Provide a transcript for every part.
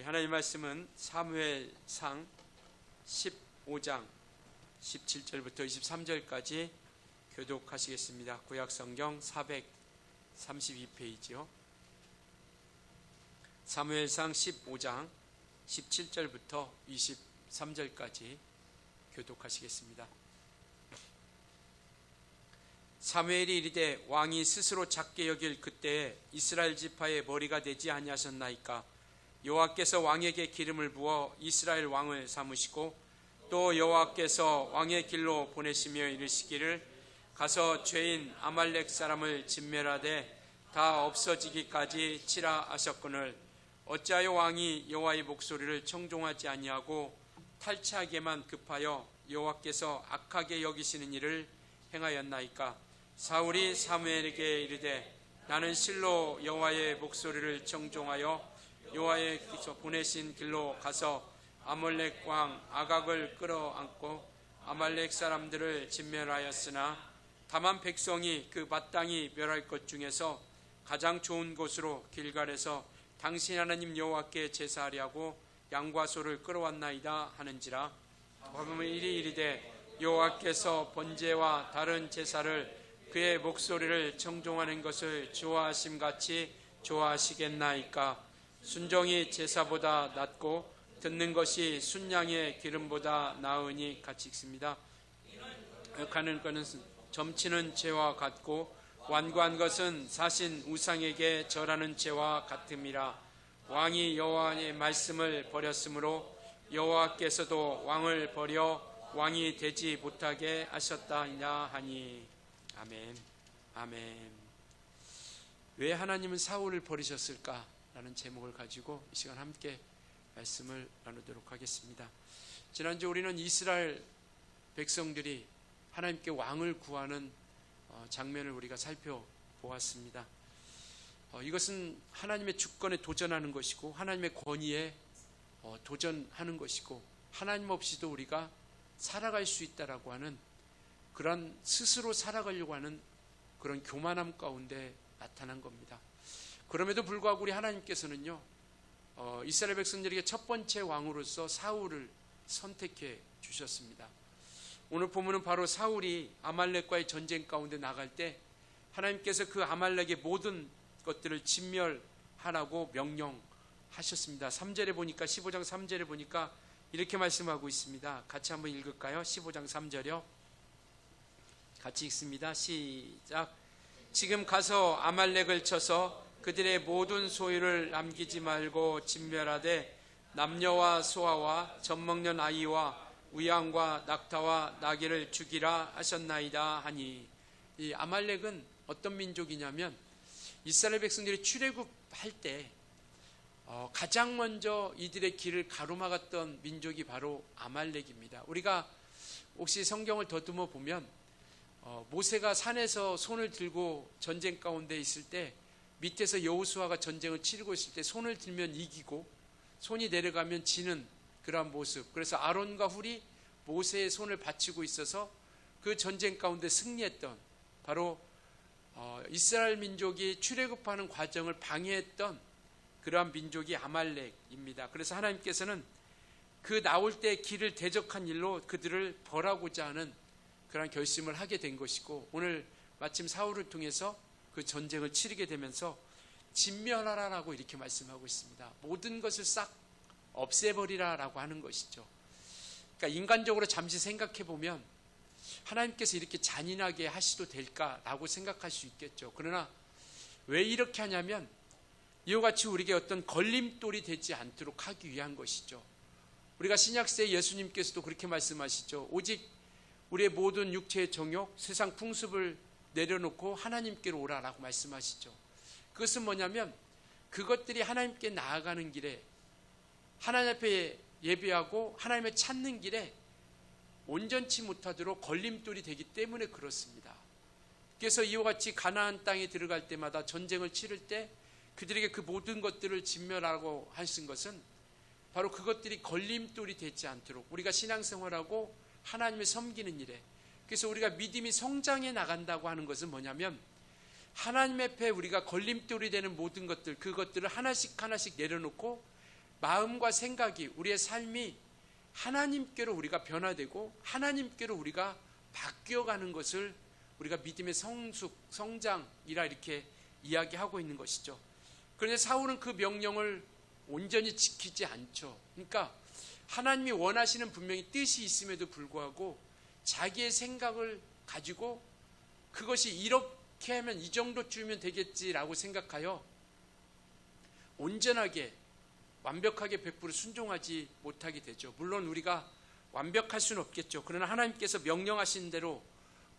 하나님 말씀은 사무엘상 15장 17절부터 23절까지 교독하시겠습니다. 구약성경 432페이지요. 사무엘상 15장 17절부터 23절까지 교독하시겠습니다. 사무엘이 이르되 왕이 스스로 작게 여길 그때에 이스라엘 지파의 머리가 되지 아니하셨나이까. 여호와께서 왕에게 기름을 부어 이스라엘 왕을 삼으시고 또 여호와께서 왕의 길로 보내시며 이르시기를 가서 죄인 아말렉 사람을 진멸하되 다 없어지기까지 치라 하셨거늘 어찌하여 왕이 여호와의 목소리를 청종하지 아니하고 탈취하게만 급하여 여호와께서 악하게 여기시는 일을 행하였나이까. 사울이 사무엘에게 이르되 나는 실로 여호와의 목소리를 청종하여 여호와께서 보내신 길로 가서 아말렉 왕 아각을 끌어안고 아말렉 사람들을 진멸하였으나 다만 백성이 그 마땅히 멸할 것 중에서 가장 좋은 곳으로 길갈에서 당신 하나님 여호와께 제사하려고 양과 소를 끌어왔나이다 하는지라. 사무엘이 이르되 여호와께서 번제와 다른 제사를 그의 목소리를 청종하는 것을 좋아하심같이 좋아하시겠나이까. 순종이 제사보다 낫고 듣는 것이 순양의 기름보다 나으니 같이 읽습니다. 가는 것은 점치는 죄와 같고 완고한 것은 사신 우상에게 절하는 죄와 같음이라. 왕이 여호와의 말씀을 버렸으므로 여호와께서도 왕을 버려 왕이 되지 못하게 하셨다이다 하니. 아멘. 아멘. 왜 하나님은 사울을 버리셨을까? 라는 제목을 가지고 이 시간 함께 말씀을 나누도록 하겠습니다. 지난주 우리는 이스라엘 백성들이 하나님께 왕을 구하는 장면을 우리가 살펴보았습니다. 이것은 하나님의 주권에 도전하는 것이고 하나님의 권위에 도전하는 것이고 하나님 없이도 우리가 살아갈 수 있다라고 하는 그런 스스로 살아가려고 하는 그런 교만함 가운데 나타난 겁니다. 그럼에도 불구하고 우리 하나님께서는요, 이스라엘 백성들에게 첫 번째 왕으로서 사울을 선택해 주셨습니다. 오늘 보면은 바로 사울이 아말렉과의 전쟁 가운데 나갈 때 하나님께서 그 아말렉의 모든 것들을 진멸하라고 명령하셨습니다. 3절에 보니까 15장 3절에 보니까 이렇게 말씀하고 있습니다. 같이 한번 읽을까요? 15장 3절이요. 같이 읽습니다. 시작. 지금 가서 아말렉을 쳐서 그들의 모든 소유를 남기지 말고 진멸하되 남녀와 소아와 젖먹는 아이와 우양과 낙타와 나귀를 죽이라 하셨나이다 하니. 이 아말렉은 어떤 민족이냐면 이스라엘 백성들이 출애굽할 때 가장 먼저 이들의 길을 가로막았던 민족이 바로 아말렉입니다. 우리가 혹시 성경을 더듬어 보면 모세가 산에서 손을 들고 전쟁 가운데 있을 때 밑에서 여호수아가 전쟁을 치르고 있을 때 손을 들면 이기고 손이 내려가면 지는 그러한 모습. 그래서 아론과 훌이 모세의 손을 받치고 있어서 그 전쟁 가운데 승리했던 바로 이스라엘 민족이 출애굽하는 과정을 방해했던 그러한 민족이 아말렉입니다. 그래서 하나님께서는 그 나올 때 길을 대적한 일로 그들을 벌하고자 하는 그런 결심을 하게 된 것이고 오늘 마침 사울을 통해서 그 전쟁을 치르게 되면서 진멸하라라고 이렇게 말씀하고 있습니다. 모든 것을 싹 없애버리라라고 하는 것이죠. 그러니까 인간적으로 잠시 생각해 보면 하나님께서 이렇게 잔인하게 하시도 될까라고 생각할 수 있겠죠. 그러나 왜 이렇게 하냐면 이와 같이 우리에게 어떤 걸림돌이 되지 않도록 하기 위한 것이죠. 우리가 신약시대 예수님께서도 그렇게 말씀하시죠. 오직 우리의 모든 육체의 정욕, 세상 풍습을 내려놓고 하나님께로 오라라고 말씀하시죠. 그것은 뭐냐면 그것들이 하나님께 나아가는 길에 하나님 앞에 예배하고 하나님을 찾는 길에 온전치 못하도록 걸림돌이 되기 때문에 그렇습니다. 그래서 이와 같이 가나안 땅에 들어갈 때마다 전쟁을 치를 때 그들에게 그 모든 것들을 진멸하라고 하신 것은 바로 그것들이 걸림돌이 되지 않도록 우리가 신앙생활하고 하나님을 섬기는 일에 그래서 우리가 믿음이 성장해 나간다고 하는 것은 뭐냐면 하나님 앞에 우리가 걸림돌이 되는 모든 것들 그것들을 하나씩 하나씩 내려놓고 마음과 생각이, 우리의 삶이 하나님께로 우리가 변화되고 하나님께로 우리가 바뀌어가는 것을 우리가 믿음의 성장이라 이렇게 이야기하고 있는 것이죠. 그런데 사울은 그 명령을 온전히 지키지 않죠. 그러니까 하나님이 원하시는 분명히 뜻이 있음에도 불구하고 자기의 생각을 가지고 그것이 이렇게 하면 이 정도쯤이면 되겠지라고 생각하여 온전하게 완벽하게 100% 순종하지 못하게 되죠. 물론 우리가 완벽할 수는 없겠죠. 그러나 하나님께서 명령하신 대로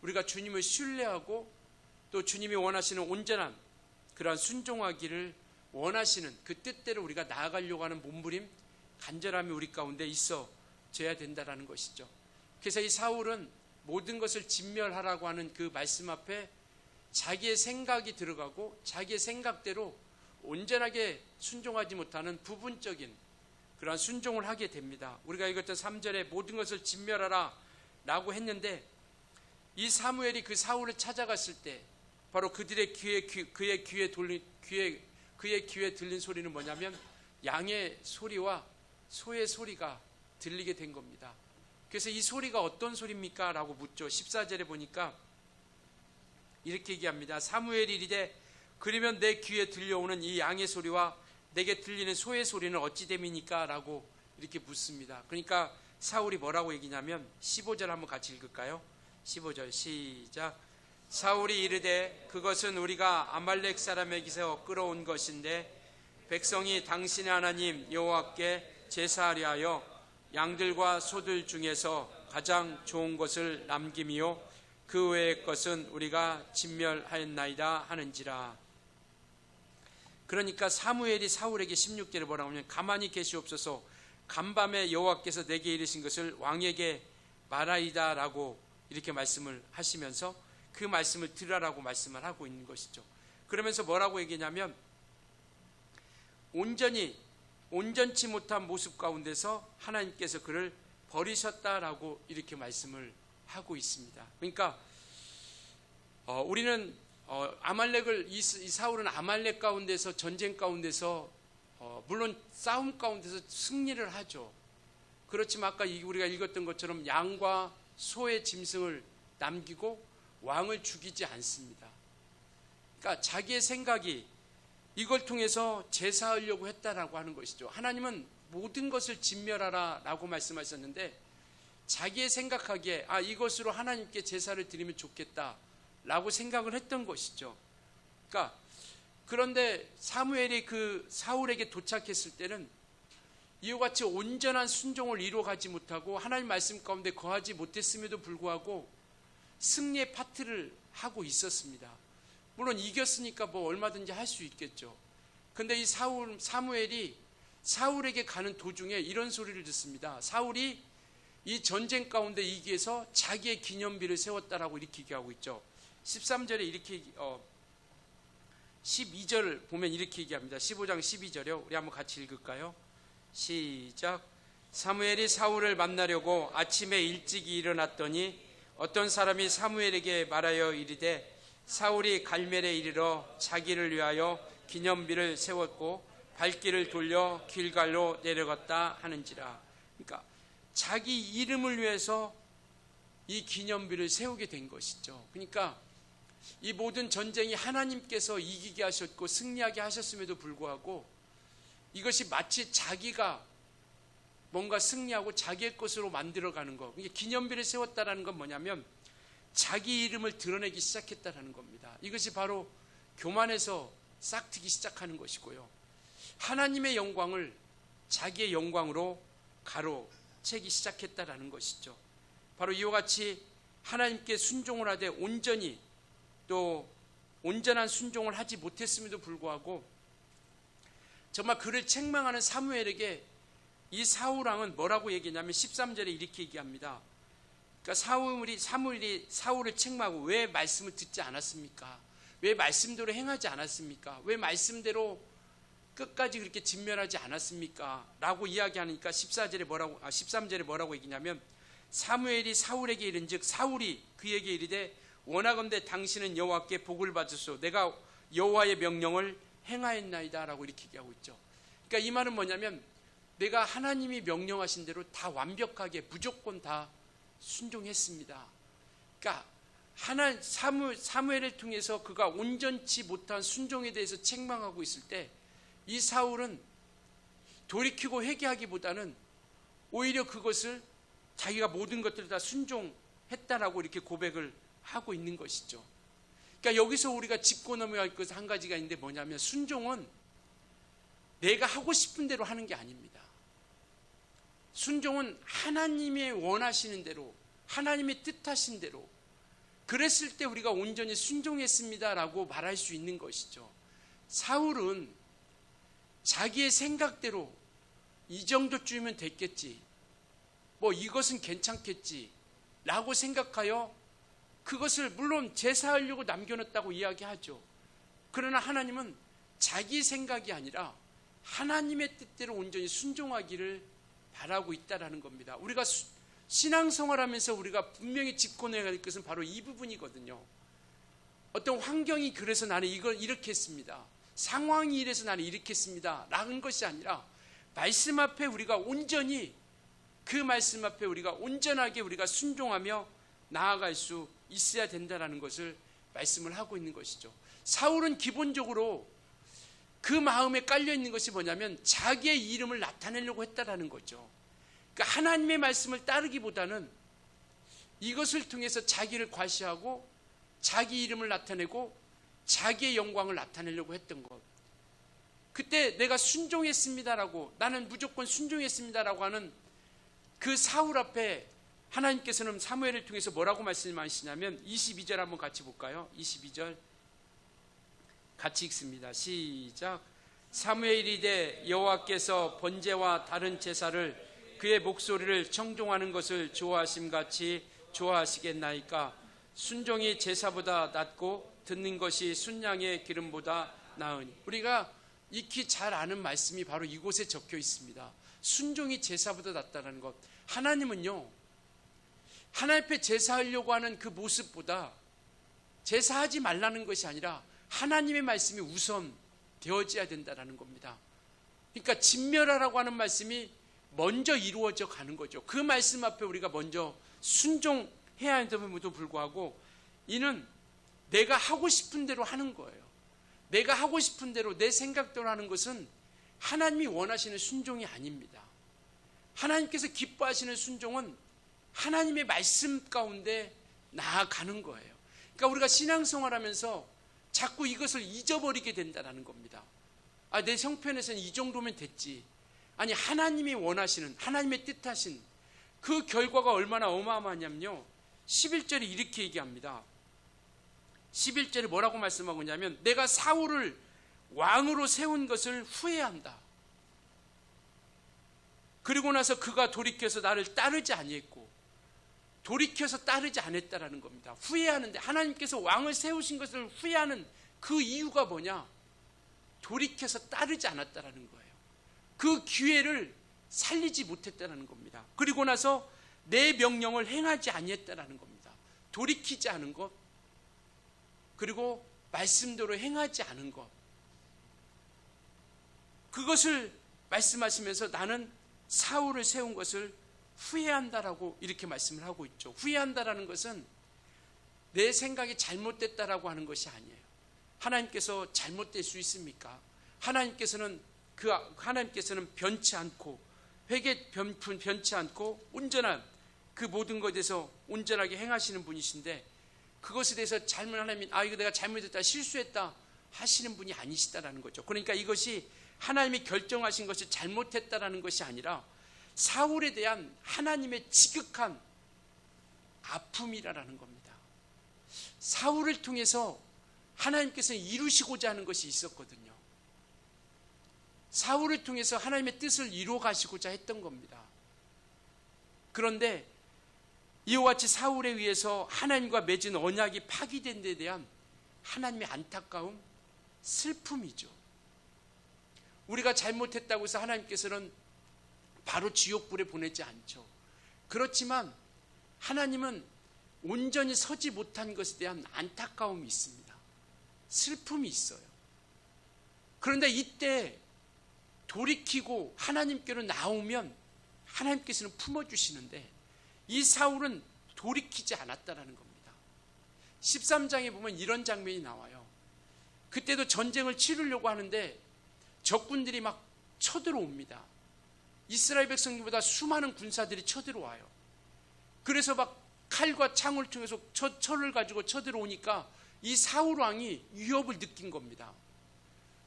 우리가 주님을 신뢰하고 또 주님이 원하시는 온전한 그러한 순종하기를 원하시는 그 뜻대로 우리가 나아가려고 하는 몸부림, 간절함이 우리 가운데 있어져야 된다는 것이죠. 그래서 이 사울은 모든 것을 진멸하라고 하는 그 말씀 앞에 자기의 생각이 들어가고 자기의 생각대로 온전하게 순종하지 못하는 부분적인 그러한 순종을 하게 됩니다. 우리가 읽었던 3절에 모든 것을 진멸하라 라고 했는데 이 사무엘이 그 사울을 찾아갔을 때 바로 그들의 그의 귀에 들린 소리는 뭐냐면 양의 소리와 소의 소리가 들리게 된 겁니다. 그래서 이 소리가 어떤 소리입니까? 라고 묻죠. 14절에 보니까 이렇게 얘기합니다. 사무엘이 이르되 그러면 내 귀에 들려오는 이 양의 소리와 내게 들리는 소의 소리는 어찌 됨이니까? 라고 이렇게 묻습니다. 그러니까 사울이 뭐라고 얘기냐면 15절 한번 같이 읽을까요? 15절 시작. 사울이 이르되 그것은 우리가 아말렉 사람에게서 끌어온 것인데 백성이 당신의 하나님 여호와께 제사하려 하여 양들과 소들 중에서 가장 좋은 것을 남김이요 그 외의 것은 우리가 진멸하였나이다 하는지라. 그러니까 사무엘이 사울에게 16절에 뭐라고 하냐면 가만히 계시옵소서 간밤에 여호와께서 내게 이르신 것을 왕에게 말하이다 라고 이렇게 말씀을 하시면서 그 말씀을 들으라고 말씀을 하고 있는 것이죠. 그러면서 뭐라고 얘기냐면 온전치 못한 모습 가운데서 하나님께서 그를 버리셨다라고 이렇게 말씀을 하고 있습니다. 그러니까 우리는 아말렉을 이 사울은 아말렉 가운데서 전쟁 가운데서 물론 싸움 가운데서 승리를 하죠. 그렇지만 아까 우리가 읽었던 것처럼 양과 소의 짐승을 남기고 왕을 죽이지 않습니다. 그러니까 자기의 생각이 이걸 통해서 제사하려고 했다라고 하는 것이죠. 하나님은 모든 것을 진멸하라 라고 말씀하셨는데 자기의 생각하기에 이것으로 하나님께 제사를 드리면 좋겠다 라고 생각을 했던 것이죠. 그러니까 그런데 사무엘이 그 사울에게 도착했을 때는 이와 같이 온전한 순종을 이루어가지 못하고 하나님 말씀 가운데 거하지 못했음에도 불구하고 승리의 파트를 하고 있었습니다. 물론 이겼으니까 뭐 얼마든지 할 수 있겠죠. 근데 이 사무엘이 사울에게 가는 도중에 이런 소리를 듣습니다. 사울이 이 전쟁 가운데 이기기 위해서 자기의 기념비를 세웠다라고 이렇게 얘기하고 있죠. 13절에 이렇게 12절 보면 이렇게 얘기합니다. 15장 12절이요. 우리 한번 같이 읽을까요? 시작. 사무엘이 사울을 만나려고 아침에 일찍이 일어났더니 어떤 사람이 사무엘에게 말하여 이르되 사울이 갈멜에 이르러 자기를 위하여 기념비를 세웠고 발길을 돌려 길갈로 내려갔다 하는지라. 그러니까 자기 이름을 위해서 이 기념비를 세우게 된 것이죠. 그러니까 이 모든 전쟁이 하나님께서 이기게 하셨고 승리하게 하셨음에도 불구하고 이것이 마치 자기가 뭔가 승리하고 자기의 것으로 만들어가는 것. 기념비를 세웠다라는 건 뭐냐면 자기 이름을 드러내기 시작했다라는 겁니다. 이것이 바로 교만에서 싹트기 시작하는 것이고요. 하나님의 영광을 자기의 영광으로 가로채기 시작했다라는 것이죠. 바로 이와 같이 하나님께 순종을 하되 온전히 또 온전한 순종을 하지 못했음에도 불구하고 정말 그를 책망하는 사무엘에게 이 사울왕은 뭐라고 얘기하냐면 13절에 이렇게 얘기합니다. 그러니까 사무엘이 사울을 책망하고 왜 말씀을 듣지 않았습니까? 왜 말씀대로 행하지 않았습니까? 왜 말씀대로 끝까지 그렇게 진멸하지 않았습니까? 라고 이야기하니까 13절에 뭐라고 얘기냐면 사무엘이 사울에게 이른즉 사울이 그에게 이르되 원하건대 당신은 여호와께 복을 받으소 내가 여호와의 명령을 행하였나이다 라고 이렇게 얘기하고 있죠. 그러니까 이 말은 뭐냐면 내가 하나님이 명령하신 대로 다 완벽하게 무조건 다 순종했습니다. 그러니까 사무엘을 통해서 그가 온전치 못한 순종에 대해서 책망하고 있을 때 이 사울은 돌이키고 회개하기보다는 오히려 그것을 자기가 모든 것들을 다 순종했다라고 이렇게 고백을 하고 있는 것이죠. 그러니까 여기서 우리가 짚고 넘어갈 것 한 가지가 있는데 뭐냐면, 순종은 내가 하고 싶은 대로 하는 게 아닙니다. 순종은 하나님의 원하시는 대로, 하나님의 뜻하신 대로, 그랬을 때 우리가 온전히 순종했습니다라고 말할 수 있는 것이죠. 사울은 자기의 생각대로 이 정도쯤이면 됐겠지, 뭐 이것은 괜찮겠지 라고 생각하여 그것을 물론 제사하려고 남겨놓았다고 이야기하죠. 그러나 하나님은 자기 생각이 아니라 하나님의 뜻대로 온전히 순종하기를 바라고 있다라는 겁니다. 우리가 신앙생활하면서 우리가 분명히 짚고 내야 할 것은 바로 이 부분이거든요. 어떤 환경이 그래서 나는 이걸 이렇게 했습니다, 상황이 이래서 나는 이렇게 했습니다 라는 것이 아니라 말씀 앞에 우리가 온전히, 그 말씀 앞에 우리가 온전하게 우리가 순종하며 나아갈 수 있어야 된다라는 것을 말씀을 하고 있는 것이죠. 사울은 기본적으로 그 마음에 깔려 있는 것이 뭐냐면 자기의 이름을 나타내려고 했다라는 거죠. 그러니까 하나님의 말씀을 따르기보다는 이것을 통해서 자기를 과시하고 자기 이름을 나타내고 자기의 영광을 나타내려고 했던 것. 그때 내가 순종했습니다라고, 나는 무조건 순종했습니다라고 하는 그 사울 앞에 하나님께서는 사무엘을 통해서 뭐라고 말씀하시냐면 22절 한번 같이 볼까요? 22절 같이 읽습니다. 시작. 사무엘이 이르되 여호와께서 번제와 다른 제사를 그의 목소리를 청종하는 것을 좋아하심같이 좋아하시겠나이까? 순종이 제사보다 낫고 듣는 것이 순양의 기름보다 나으니. 우리가 익히 잘 아는 말씀이 바로 이곳에 적혀 있습니다. 순종이 제사보다 낫다는 것. 하나님은요, 하나님 앞에 제사하려고 하는 그 모습보다 제사하지 말라는 것이 아니라 하나님의 말씀이 우선 되어져야 된다는 겁니다. 그러니까 진멸하라고 하는 말씀이 먼저 이루어져 가는 거죠. 그 말씀 앞에 우리가 먼저 순종해야 함에도 불구하고 이는 내가 하고 싶은 대로 하는 거예요. 내가 하고 싶은 대로 내 생각대로 하는 것은 하나님이 원하시는 순종이 아닙니다. 하나님께서 기뻐하시는 순종은 하나님의 말씀 가운데 나아가는 거예요. 그러니까 우리가 신앙생활하면서 자꾸 이것을 잊어버리게 된다는 겁니다. 내 형편에서는 이 정도면 됐지. 아니, 하나님이 원하시는, 하나님의 뜻하신 그 결과가 얼마나 어마어마하냐면요, 11절에 이렇게 얘기합니다. 11절에 뭐라고 말씀하고 있냐면, 내가 사울을 왕으로 세운 것을 후회한다. 그리고 나서 그가 돌이켜서 나를 따르지 아니했고, 돌이켜서 따르지 않았다라는 겁니다. 후회하는데, 하나님께서 왕을 세우신 것을 후회하는 그 이유가 뭐냐? 돌이켜서 따르지 않았다라는 거예요. 그 기회를 살리지 못했다라는 겁니다. 그리고 나서 내 명령을 행하지 아니했다라는 겁니다. 돌이키지 않은 것, 그리고 말씀대로 행하지 않은 것, 그것을 말씀하시면서 나는 사울을 세운 것을 후회한다라고 이렇게 말씀을 하고 있죠. 후회한다라는 것은 내 생각이 잘못됐다라고 하는 것이 아니에요. 하나님께서 잘못될 수 있습니까? 하나님께서는 변치 않고 변치 않고 온전한 그 모든 것에 대해서 온전하게 행하시는 분이신데, 그것에 대해서 하나님이 이거 내가 잘못했다, 실수했다 하시는 분이 아니시다라는 거죠. 그러니까 이것이 하나님이 결정하신 것이 잘못했다라는 것이 아니라 사울에 대한 하나님의 지극한 아픔이라는 겁니다. 사울을 통해서 하나님께서 이루시고자 하는 것이 있었거든요. 사울을 통해서 하나님의 뜻을 이루어 가시고자 했던 겁니다. 그런데 이와 같이 사울에 의해서 하나님과 맺은 언약이 파기된 데 대한 하나님의 안타까움, 슬픔이죠. 우리가 잘못했다고 해서 하나님께서는 바로 지옥불에 보내지 않죠. 그렇지만 하나님은 온전히 서지 못한 것에 대한 안타까움이 있습니다. 슬픔이 있어요. 그런데 이때 돌이키고 하나님께로 나오면 하나님께서는 품어주시는데 이 사울은 돌이키지 않았다라는 겁니다. 13장에 보면 이런 장면이 나와요. 그때도 전쟁을 치르려고 하는데 적군들이 막 쳐들어옵니다. 이스라엘 백성들보다 수많은 군사들이 쳐들어와요. 그래서 막 칼과 창을 통해서 철을 가지고 쳐들어오니까 이 사울 왕이 위협을 느낀 겁니다.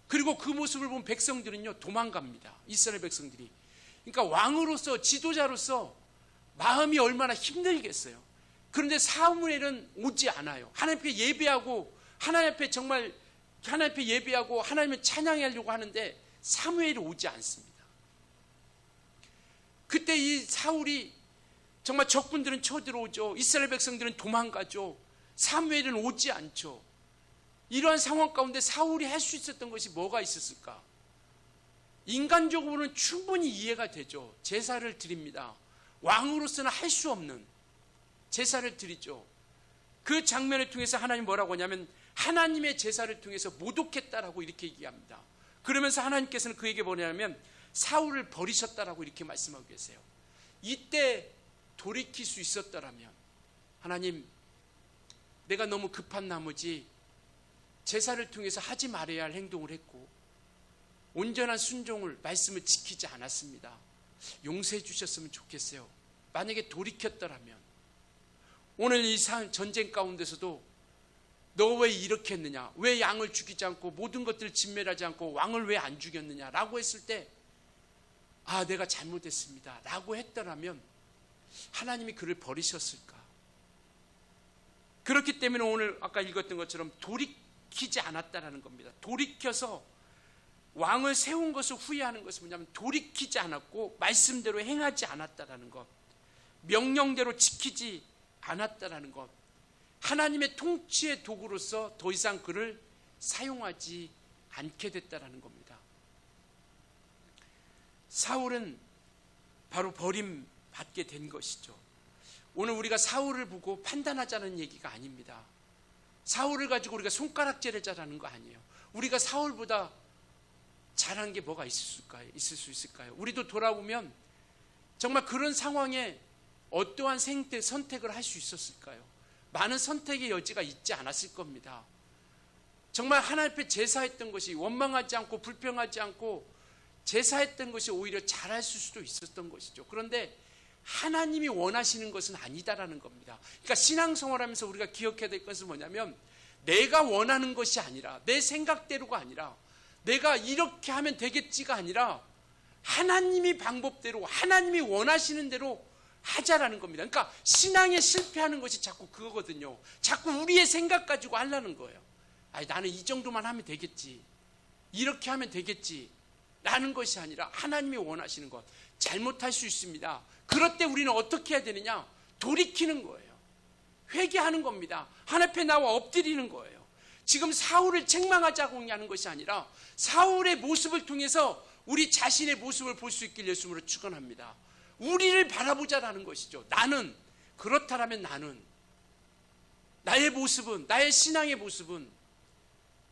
그리고 그 모습을 본 백성들은요 도망갑니다. 이스라엘 백성들이. 그러니까 왕으로서 지도자로서 마음이 얼마나 힘들겠어요. 그런데 사무엘은 오지 않아요. 하나님 앞에 예배하고 하나님 앞에 정말 하나님 앞에 예배하고 하나님을 찬양하려고 하는데 사무엘이 오지 않습니다. 그때 이 사울이 정말 적군들은 쳐들어오죠. 이스라엘 백성들은 도망가죠. 사무엘은 오지 않죠. 이러한 상황 가운데 사울이 할 수 있었던 것이 뭐가 있었을까? 인간적으로는 충분히 이해가 되죠. 제사를 드립니다. 왕으로서는 할 수 없는 제사를 드리죠. 그 장면을 통해서 하나님 뭐라고 하냐면 하나님의 제사를 통해서 모독했다라고 이렇게 얘기합니다. 그러면서 하나님께서는 그에게 뭐냐면 사울을 버리셨다라고 이렇게 말씀하고 계세요. 이때 돌이킬 수 있었더라면 하나님 내가 너무 급한 나머지 제사를 통해서 하지 말아야 할 행동을 했고 온전한 순종을 말씀을 지키지 않았습니다. 용서해 주셨으면 좋겠어요. 만약에 돌이켰더라면 오늘 이 전쟁 가운데서도 너 왜 이렇게 했느냐, 왜 양을 죽이지 않고 모든 것들을 진멸하지 않고 왕을 왜 안 죽였느냐 라고 했을 때 아 내가 잘못했습니다 라고 했더라면 하나님이 그를 버리셨을까? 그렇기 때문에 오늘 아까 읽었던 것처럼 돌이키지 않았다라는 겁니다. 돌이켜서 왕을 세운 것을 후회하는 것은 뭐냐면 돌이키지 않았고 말씀대로 행하지 않았다라는 것, 명령대로 지키지 않았다라는 것, 하나님의 통치의 도구로서 더 이상 그를 사용하지 않게 됐다라는 겁니다. 사울은 바로 버림받게 된 것이죠. 오늘 우리가 사울을 보고 판단하자는 얘기가 아닙니다. 사울을 가지고 우리가 손가락질을 자라는 거 아니에요. 우리가 사울보다 잘한 게 뭐가 있을 수 있을까요? 우리도 돌아보면 정말 그런 상황에 어떠한 선택을 할 수 있었을까요? 많은 선택의 여지가 있지 않았을 겁니다. 정말 하나님 앞에 제사했던 것이 원망하지 않고 불평하지 않고 제사했던 것이 오히려 잘할 수도 있었던 것이죠. 그런데 하나님이 원하시는 것은 아니다라는 겁니다. 그러니까 신앙생활하면서 우리가 기억해야 될 것은 뭐냐면 내가 원하는 것이 아니라 내 생각대로가 아니라 내가 이렇게 하면 되겠지가 아니라 하나님이 방법대로 하나님이 원하시는 대로 하자라는 겁니다. 그러니까 신앙에 실패하는 것이 자꾸 그거거든요. 자꾸 우리의 생각 가지고 하려는 거예요. 아니 나는 이 정도만 하면 되겠지, 이렇게 하면 되겠지 라는 것이 아니라 하나님이 원하시는 것, 잘못할 수 있습니다. 그럴 때 우리는 어떻게 해야 되느냐? 돌이키는 거예요. 회개하는 겁니다. 하나님 앞에 나와 엎드리는 거예요. 지금 사울을 책망하자고 하는 것이 아니라 사울의 모습을 통해서 우리 자신의 모습을 볼 수 있길 예수님으로 축원합니다. 우리를 바라보자라는 것이죠. 나는 그렇다라면 나는 나의 모습은, 나의 신앙의 모습은,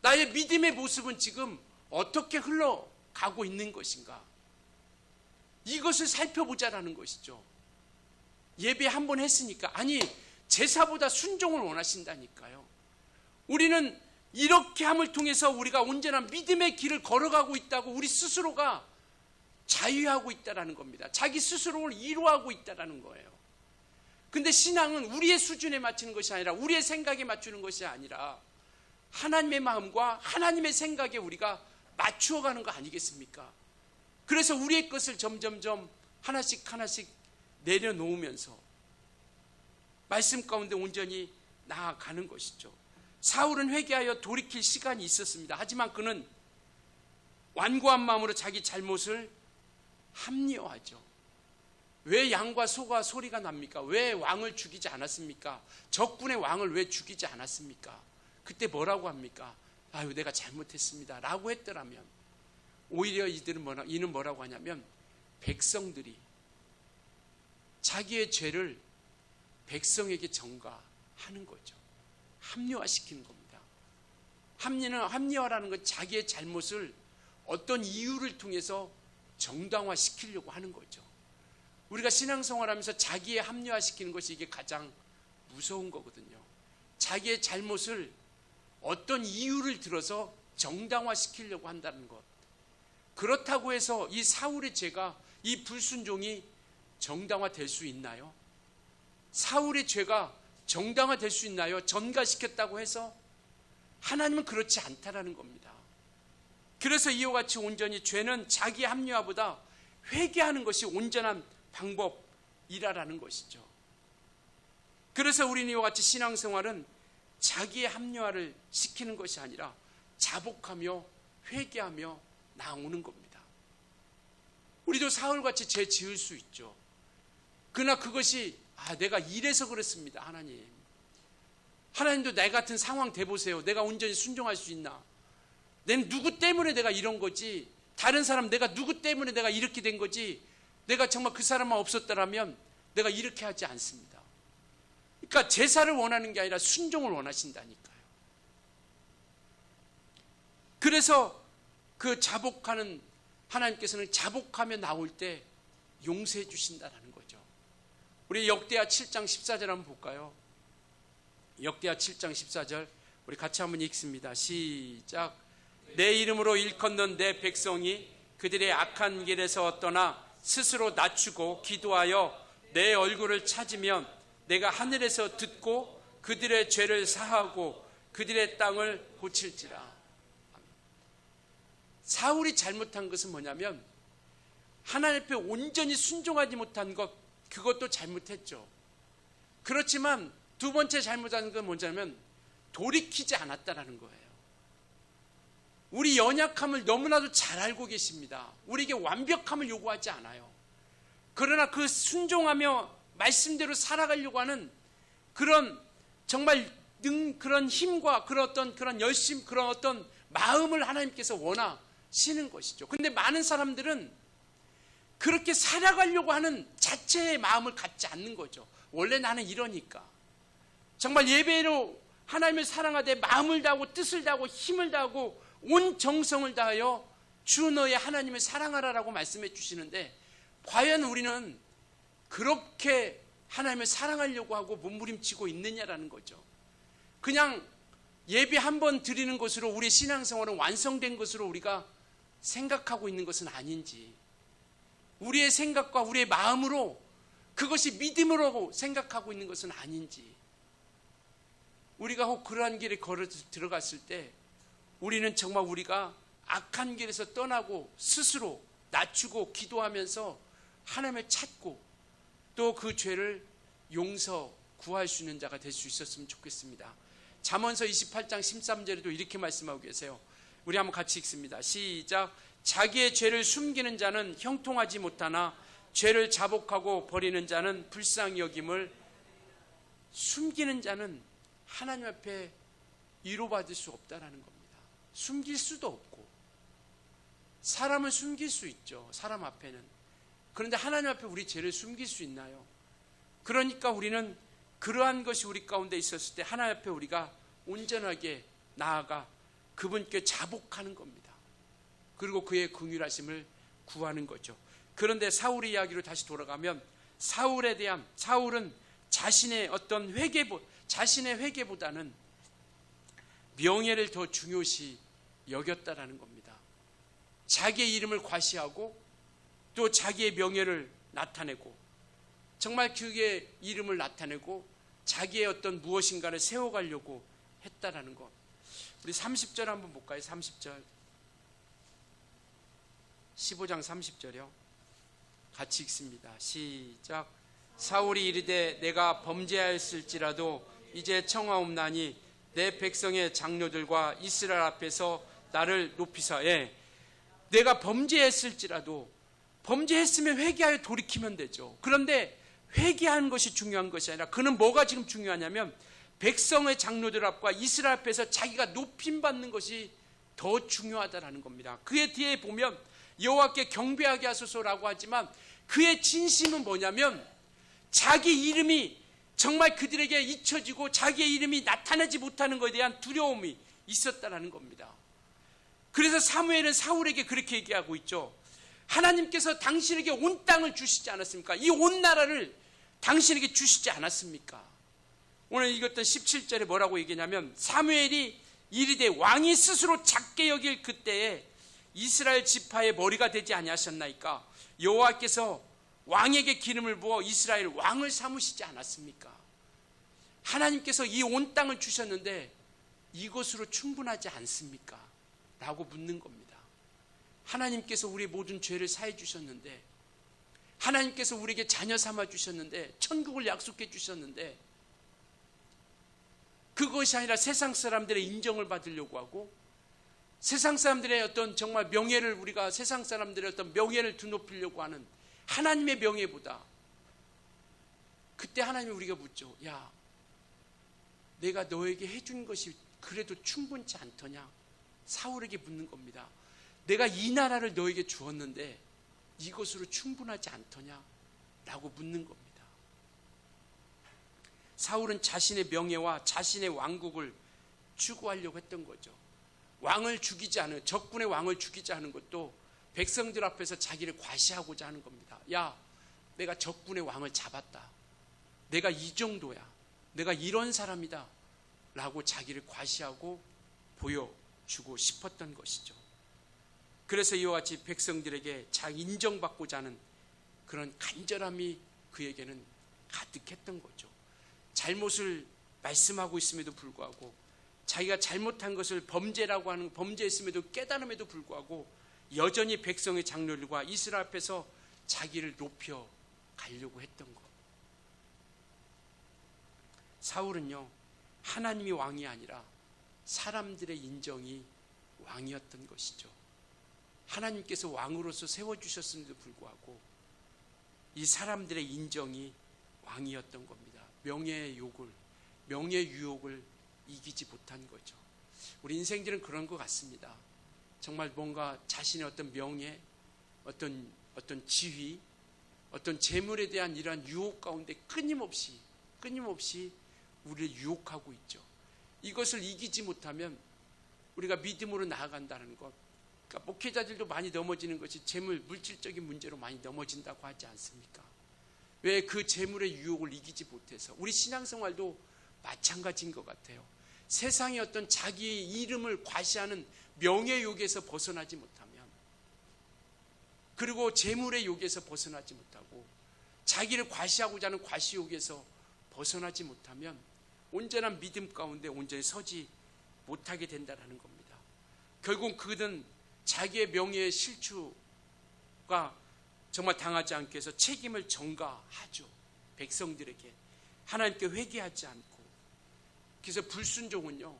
나의 믿음의 모습은 지금 어떻게 흘러가고 있는 것인가? 이것을 살펴보자라는 것이죠. 예배 한 번 했으니까, 아니 제사보다 순종을 원하신다니까요. 우리는 이렇게 함을 통해서 우리가 온전한 믿음의 길을 걸어가고 있다고 우리 스스로가 자유하고 있다는 겁니다. 자기 스스로를 이루하고 있다는 거예요. 근데 신앙은 우리의 수준에 맞추는 것이 아니라 우리의 생각에 맞추는 것이 아니라 하나님의 마음과 하나님의 생각에 우리가 맞추어가는 거 아니겠습니까? 그래서 우리의 것을 점점점 하나씩 내려놓으면서 말씀 가운데 온전히 나아가는 것이죠. 사울은 회개하여 돌이킬 시간이 있었습니다. 하지만 그는 완고한 마음으로 자기 잘못을 합리화하죠. 왜 양과 소가 소리가 납니까? 왜 왕을 죽이지 않았습니까? 적군의 왕을 왜 죽이지 않았습니까? 그때 뭐라고 합니까? 아유 내가 잘못했습니다 라고 했더라면 오히려 이는 뭐라고 하냐면 백성들이 자기의 죄를 백성에게 전가하는 거죠. 합리화시키는 겁니다. 합리화라는 건 자기의 잘못을 어떤 이유를 통해서 정당화시키려고 하는 거죠. 우리가 신앙생활하면서 자기에 합리화시키는 것이 이게 가장 무서운 거거든요. 자기의 잘못을 어떤 이유를 들어서 정당화시키려고 한다는 것. 그렇다고 해서 이 사울의 죄가, 이 불순종이 정당화될 수 있나요? 사울의 죄가 정당화될 수 있나요? 전가시켰다고 해서? 하나님은 그렇지 않다라는 겁니다. 그래서 이와 같이 온전히 죄는 자기 합리화보다 회개하는 것이 온전한 방법이라는 것이죠. 그래서 우리는 이와 같이 신앙생활은 자기의 합리화를 시키는 것이 아니라 자복하며 회개하며 나오는 겁니다. 우리도 사울같이 죄 지을 수 있죠. 그러나 그것이 내가 이래서 그렇습니다. 하나님도 내 같은 상황 대보세요. 내가 온전히 순종할 수 있나? 내 누구 때문에 내가 이런 거지? 다른 사람 내가 누구 때문에 내가 이렇게 된 거지? 내가 정말 그 사람만 없었더라면 내가 이렇게 하지 않습니다. 그러니까 제사를 원하는 게 아니라 순종을 원하신다니까요. 그래서 그 자복하는 하나님께서는 자복하며 나올 때 용서해 주신다는 거죠. 우리 역대하 7장 14절 한번 볼까요? 역대하 7장 14절 우리 같이 한번 읽습니다. 시작. 내 이름으로 일컫는 내 백성이 그들의 악한 길에서 떠나 스스로 낮추고 기도하여 내 얼굴을 찾으면 내가 하늘에서 듣고 그들의 죄를 사하고 그들의 땅을 고칠지라. 사울이 잘못한 것은 뭐냐면 하나님 앞에 온전히 순종하지 못한 것, 그것도 잘못했죠. 그렇지만 두 번째 잘못한 건 뭐냐면 돌이키지 않았다라는 거예요. 우리 연약함을 너무나도 잘 알고 계십니다. 우리에게 완벽함을 요구하지 않아요. 그러나 그 순종하며 말씀대로 살아가려고 하는 그런 정말 그런 힘과 그런 열심, 그런 어떤 마음을 하나님께서 원하시는 것이죠. 근데 많은 사람들은 그렇게 살아가려고 하는 자체의 마음을 갖지 않는 거죠. 원래 나는 이러니까. 정말 예배로 하나님을 사랑하되 마음을 다하고 뜻을 다하고 힘을 다하고 온 정성을 다하여 주 너의 하나님을 사랑하라라고 말씀해 주시는데 과연 우리는 그렇게 하나님을 사랑하려고 하고 몸부림치고 있느냐라는 거죠. 그냥 예배 한 번 드리는 것으로 우리 신앙생활은 완성된 것으로 우리가 생각하고 있는 것은 아닌지, 우리의 생각과 우리의 마음으로 그것이 믿음으로 생각하고 있는 것은 아닌지, 우리가 혹 그러한 길에 걸어 들어갔을 때 우리는 정말 우리가 악한 길에서 떠나고 스스로 낮추고 기도하면서 하나님을 찾고 또 그 죄를 용서 구할 수 있는 자가 될 수 있었으면 좋겠습니다. 잠언서 28장 13절에도 이렇게 말씀하고 계세요. 우리 한번 같이 읽습니다. 시작. 자기의 죄를 숨기는 자는 형통하지 못하나 죄를 자복하고 버리는 자는 불쌍히 여김을. 숨기는 자는 하나님 앞에 위로받을 수 없다라는 겁니다. 숨길 수도 없고, 사람은 숨길 수 있죠. 사람 앞에는. 그런데 하나님 앞에 우리 죄를 숨길 수 있나요? 그러니까 우리는 그러한 것이 우리 가운데 있었을 때 하나님 앞에 우리가 온전하게 나아가 그분께 자복하는 겁니다. 그리고 그의 긍휼하심을 구하는 거죠. 그런데 사울의 이야기로 다시 돌아가면 사울은 자신의 어떤 자신의 회개보다는 명예를 더 중요시 여겼다라는 겁니다. 자기의 이름을 과시하고 또 자기의 명예를 나타내고, 정말 그의 이름을 나타내고 자기의 어떤 무엇인가를 세워가려고 했다라는 것. 우리 30절 한번 볼까요? 30절. 15장 30절이요. 같이 읽습니다. 시작. 사울이 이르되 내가 범죄하였을지라도 이제 청하옵나니 내 백성의 장로들과 이스라엘 앞에서 나를 높이사. 내가 범죄했을지라도, 범죄했으면 회개하여 돌이키면 되죠. 그런데 회개하는 것이 중요한 것이 아니라 그는 뭐가 지금 중요하냐면 백성의 장로들 앞과 이스라엘 앞에서 자기가 높임받는 것이 더 중요하다라는 겁니다. 그의 뒤에 보면 여호와께 경배하게 하소서라고 하지만 그의 진심은 뭐냐면 자기 이름이 정말 그들에게 잊혀지고 자기의 이름이 나타나지 못하는 것에 대한 두려움이 있었다라는 겁니다. 그래서 사무엘은 사울에게 그렇게 얘기하고 있죠. 하나님께서 당신에게 온 땅을 주시지 않았습니까? 이 온 나라를 당신에게 주시지 않았습니까? 오늘 읽었던 17절에 뭐라고 얘기냐면 사무엘이 이르되 왕이 스스로 작게 여길 그때에 이스라엘 지파의 머리가 되지 아니하셨나이까? 여호와께서 왕에게 기름을 부어 이스라엘 왕을 삼으시지 않았습니까? 하나님께서 이 온 땅을 주셨는데 이것으로 충분하지 않습니까? 라고 묻는 겁니다. 하나님께서 우리의 모든 죄를 사해 주셨는데, 하나님께서 우리에게 자녀 삼아 주셨는데, 천국을 약속해 주셨는데, 그것이 아니라 세상 사람들의 인정을 받으려고 하고, 세상 사람들의 어떤 정말 명예를, 우리가 세상 사람들의 어떤 명예를 드높이려고 하는 하나님의 명예보다, 그때 하나님이 우리가 묻죠. 야, 내가 너에게 해준 것이 그래도 충분치 않더냐? 사울에게 묻는 겁니다. 내가 이 나라를 너에게 주었는데 이것으로 충분하지 않더냐? 라고 묻는 겁니다. 사울은 자신의 명예와 자신의 왕국을 추구하려고 했던 거죠. 왕을 죽이지 않은, 적군의 왕을 죽이지 않은 것도 백성들 앞에서 자기를 과시하고자 하는 겁니다. 야, 내가 적군의 왕을 잡았다. 내가 이 정도야. 내가 이런 사람이다. 라고 자기를 과시하고 보여주고 싶었던 것이죠. 그래서 이와 같이 백성들에게 자기 인정받고자 하는 그런 간절함이 그에게는 가득했던 거죠. 잘못을 말씀하고 있음에도 불구하고, 자기가 잘못한 것을 범죄라고 하는, 범죄했음에도 깨달음에도 불구하고 여전히 백성의 장로들과 이스라엘 앞에서 자기를 높여 가려고 했던 것. 사울은요, 하나님이 왕이 아니라 사람들의 인정이 왕이었던 것이죠. 하나님께서 왕으로서 세워주셨음에도 불구하고 이 사람들의 인정이 왕이었던 겁니다. 명예의 유혹을 이기지 못한 거죠. 우리 인생들은 그런 것 같습니다. 정말 뭔가 자신의 어떤 명예, 어떤 지위, 어떤 재물에 대한 이러한 유혹 가운데 끊임없이 우리를 유혹하고 있죠. 이것을 이기지 못하면 우리가 믿음으로 나아간다는 것, 그러니까 목회자들도 많이 넘어지는 것이 재물, 물질적인 문제로 많이 넘어진다고 하지 않습니까? 왜 그 재물의 유혹을 이기지 못해서? 우리 신앙생활도 마찬가지인 것 같아요. 세상의 어떤 자기의 이름을 과시하는 명예 욕에서 벗어나지 못하면, 그리고 재물의 욕에서 벗어나지 못하고 자기를 과시하고자 하는 과시 욕에서 벗어나지 못하면 온전한 믿음 가운데 온전히 서지 못하게 된다는 겁니다. 결국 그는 자기의 명예의 실추가 정말 당하지 않게 해서 책임을 전가하죠. 백성들에게. 하나님께 회개하지 않고. 그래서 불순종은요,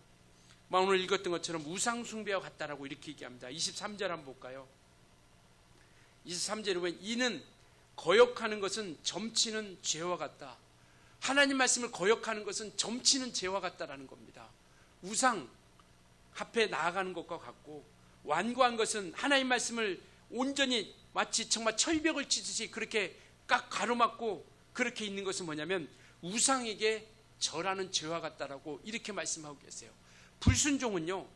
오늘 읽었던 것처럼 우상숭배와 같다라고 이렇게 얘기합니다. 23절 한번 볼까요? 23절에 보면 이는 거역하는 것은 점치는 죄와 같다. 하나님 말씀을 거역하는 것은 점치는 죄와 같다라는 겁니다. 우상 앞에 나아가는 것과 같고, 완고한 것은 하나님 말씀을 온전히 마치 정말 철벽을 치듯이 그렇게 꽉 가로막고 그렇게 있는 것은 뭐냐면 우상에게 절하는 죄와 같다라고 이렇게 말씀하고 계세요. 불순종은요,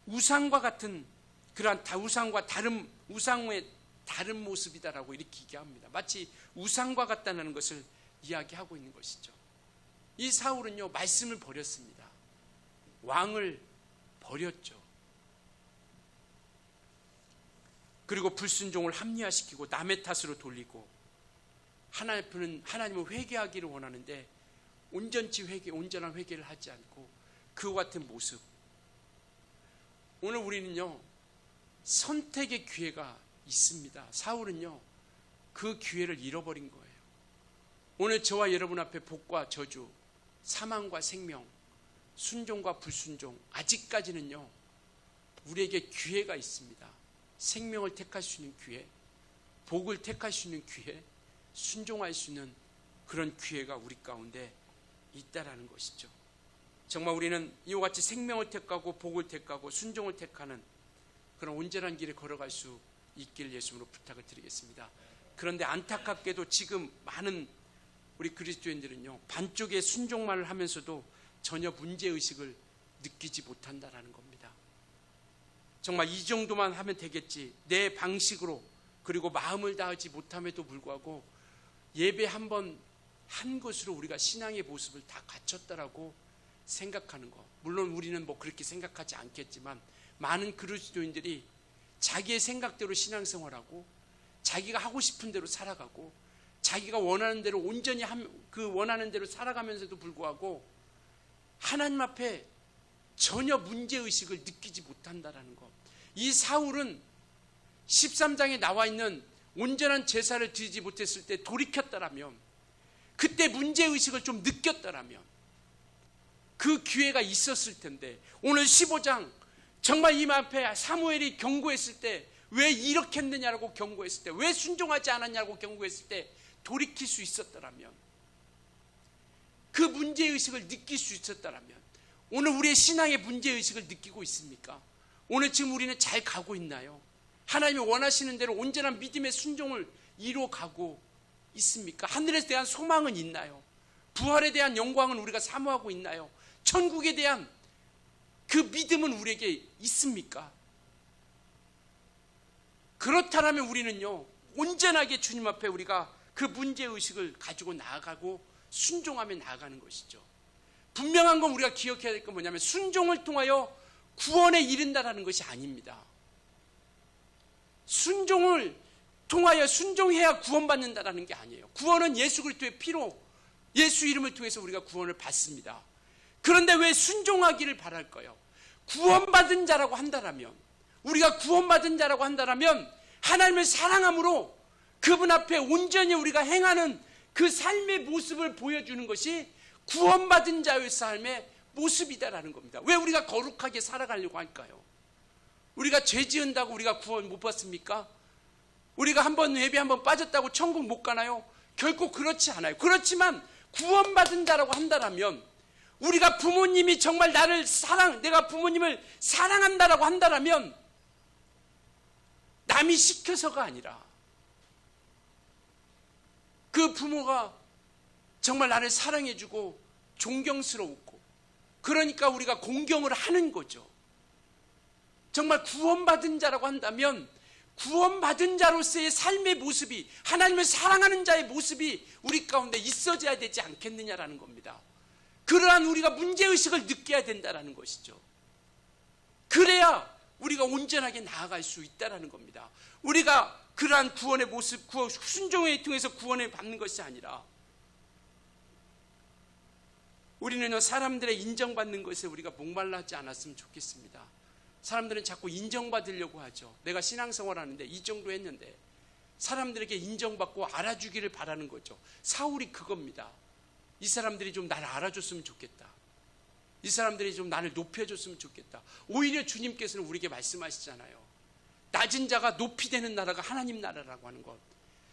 우상과 같은 그러한 우상과 다른, 우상의 다른 모습이다라고 이렇게 얘기합니다. 마치 우상과 같다는 것을 이야기하고 있는 것이죠. 이 사울은요, 말씀을 버렸습니다. 왕을 버렸죠. 그리고 불순종을 합리화시키고 남의 탓으로 돌리고, 하나님은 회개하기를 원하는데 온전한 회개를 하지 않고 그와 같은 모습. 오늘 우리는요, 선택의 기회가 있습니다. 사울은요, 그 기회를 잃어버린 거예요. 오늘 저와 여러분 앞에 복과 저주, 사망과 생명, 순종과 불순종, 아직까지는요, 우리에게 기회가 있습니다. 생명을 택할 수 있는 기회, 복을 택할 수 있는 기회, 순종할 수 있는 그런 기회가 우리 가운데 있다라는 것이죠. 정말 우리는 이와 같이 생명을 택하고 복을 택하고 순종을 택하는 그런 온전한 길을 걸어갈 수 있길 예수님으로 부탁을 드리겠습니다. 그런데 안타깝게도 지금 많은 우리 그리스도인들은요, 반쪽의 순종만을 하면서도 전혀 문제의식을 느끼지 못한다라는 겁니다. 정말 이 정도만 하면 되겠지, 내 방식으로 그리고 마음을 다하지 못함에도 불구하고 예배 한 번 한 것으로 우리가 신앙의 모습을 다 갖췄다라고 생각하는 것. 물론 우리는 뭐 그렇게 생각하지 않겠지만 많은 그리스도인들이 자기의 생각대로 신앙생활하고 자기가 하고 싶은 대로 살아가고 자기가 원하는 대로 온전히 그 원하는 대로 살아가면서도 불구하고 하나님 앞에 전혀 문제의식을 느끼지 못한다라는 것. 이 사울은 13장에 나와 있는 온전한 제사를 드리지 못했을 때 돌이켰다라면, 그때 문제의식을 좀 느꼈다라면 그 기회가 있었을 텐데, 오늘 15장 정말 이 앞에 사무엘이 경고했을 때 왜 이렇게 했느냐라고 경고했을 때, 왜 순종하지 않았냐고 경고했을 때 돌이킬 수 있었다라면, 그 문제의식을 느낄 수 있었다라면, 오늘 우리의 신앙의 문제의식을 느끼고 있습니까? 오늘 지금 우리는 잘 가고 있나요? 하나님이 원하시는 대로 온전한 믿음의 순종을 이루어가고 있습니까? 하늘에 대한 소망은 있나요? 부활에 대한 영광은 우리가 사모하고 있나요? 천국에 대한 그 믿음은 우리에게 있습니까? 그렇다면 우리는요, 온전하게 주님 앞에 우리가 그 문제의식을 가지고 나아가고 순종하며 나아가는 것이죠. 분명한 건 우리가 기억해야 될 건 뭐냐면, 순종을 통하여 구원에 이른다라는 것이 아닙니다. 순종을 통하여 순종해야 구원받는다라는 게 아니에요. 구원은 예수 그리스도의 피로, 예수 이름을 통해서 우리가 구원을 받습니다. 그런데 왜 순종하기를 바랄까요? 구원받은 자라고 한다라면, 우리가 구원받은 자라고 한다라면 하나님을 사랑함으로 그분 앞에 온전히 우리가 행하는 그 삶의 모습을 보여주는 것이 구원받은 자의 삶의 모습이다라는 겁니다. 왜 우리가 거룩하게 살아가려고 할까요? 우리가 죄 지은다고 우리가 구원 못 받습니까? 우리가 한번 예배 한번 빠졌다고 천국 못 가나요? 결코 그렇지 않아요. 그렇지만 구원받은 자라고 한다라면, 우리가 부모님이 정말 내가 부모님을 사랑한다라고 한다라면 남이 시켜서가 아니라 그 부모가 정말 나를 사랑해주고 존경스러웠고, 그러니까 우리가 공경을 하는 거죠. 정말 구원받은 자라고 한다면 구원받은 자로서의 삶의 모습이, 하나님을 사랑하는 자의 모습이 우리 가운데 있어져야 되지 않겠느냐라는 겁니다. 그러한 우리가 문제의식을 느껴야 된다는 것이죠. 그래야 우리가 온전하게 나아갈 수 있다는 겁니다. 우리가 그러한 구원의 모습, 순종을 통해서 구원을 받는 것이 아니라, 우리는 사람들의 인정받는 것에 우리가 목말라하지 않았으면 좋겠습니다. 사람들은 자꾸 인정받으려고 하죠. 내가 신앙생활 하는데 이 정도 했는데 사람들에게 인정받고 알아주기를 바라는 거죠. 사울이 그겁니다. 이 사람들이 좀 나를 알아줬으면 좋겠다. 이 사람들이 좀 나를 높여줬으면 좋겠다. 오히려 주님께서는 우리에게 말씀하시잖아요. 낮은 자가 높이 되는 나라가 하나님 나라라고 하는 것,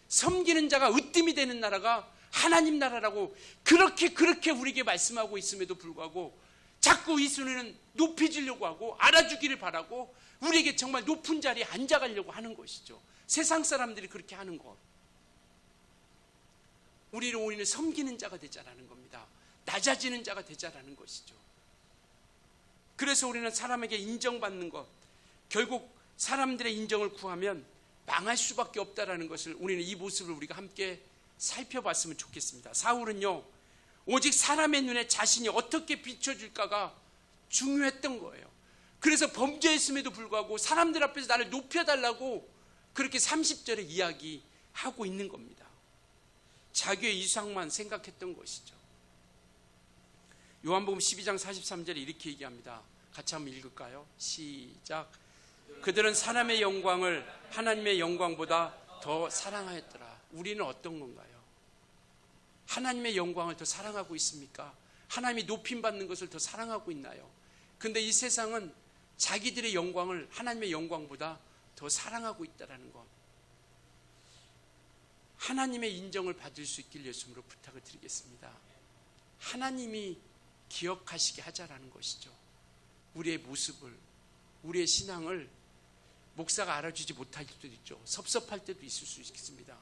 섬기는 자가 으뜸이 되는 나라가 하나님 나라라고 그렇게 우리에게 말씀하고 있음에도 불구하고 자꾸 이순이는 높여지려고 하고 알아주기를 바라고 우리에게 정말 높은 자리에 앉아가려고 하는 것이죠. 세상 사람들이 그렇게 하는 것. 우리는 섬기는 자가 되자라는 겁니다. 낮아지는 자가 되자라는 것이죠. 그래서 우리는 사람에게 인정받는 것, 결국 사람들의 인정을 구하면 망할 수밖에 없다라는 것을, 우리는 이 모습을 우리가 함께 살펴봤으면 좋겠습니다. 사울은요, 오직 사람의 눈에 자신이 어떻게 비춰질까가 중요했던 거예요. 그래서 범죄했음에도 불구하고 사람들 앞에서 나를 높여달라고 그렇게 30절에 이야기하고 있는 겁니다. 자기의 이상만 생각했던 것이죠. 요한복음 12장 43절에 이렇게 얘기합니다. 같이 한번 읽을까요? 시작. 그들은 사람의 영광을 하나님의 영광보다 더 사랑하였더라. 우리는 어떤 건가요? 하나님의 영광을 더 사랑하고 있습니까? 하나님이 높임받는 것을 더 사랑하고 있나요? 근데 이 세상은 자기들의 영광을 하나님의 영광보다 더 사랑하고 있다는 것. 하나님의 인정을 받을 수 있길 예수님으로 부탁을 드리겠습니다. 하나님이 기억하시게 하자라는 것이죠. 우리의 모습을, 우리의 신앙을 목사가 알아주지 못할 때도 있죠. 섭섭할 때도 있을 수 있겠습니다.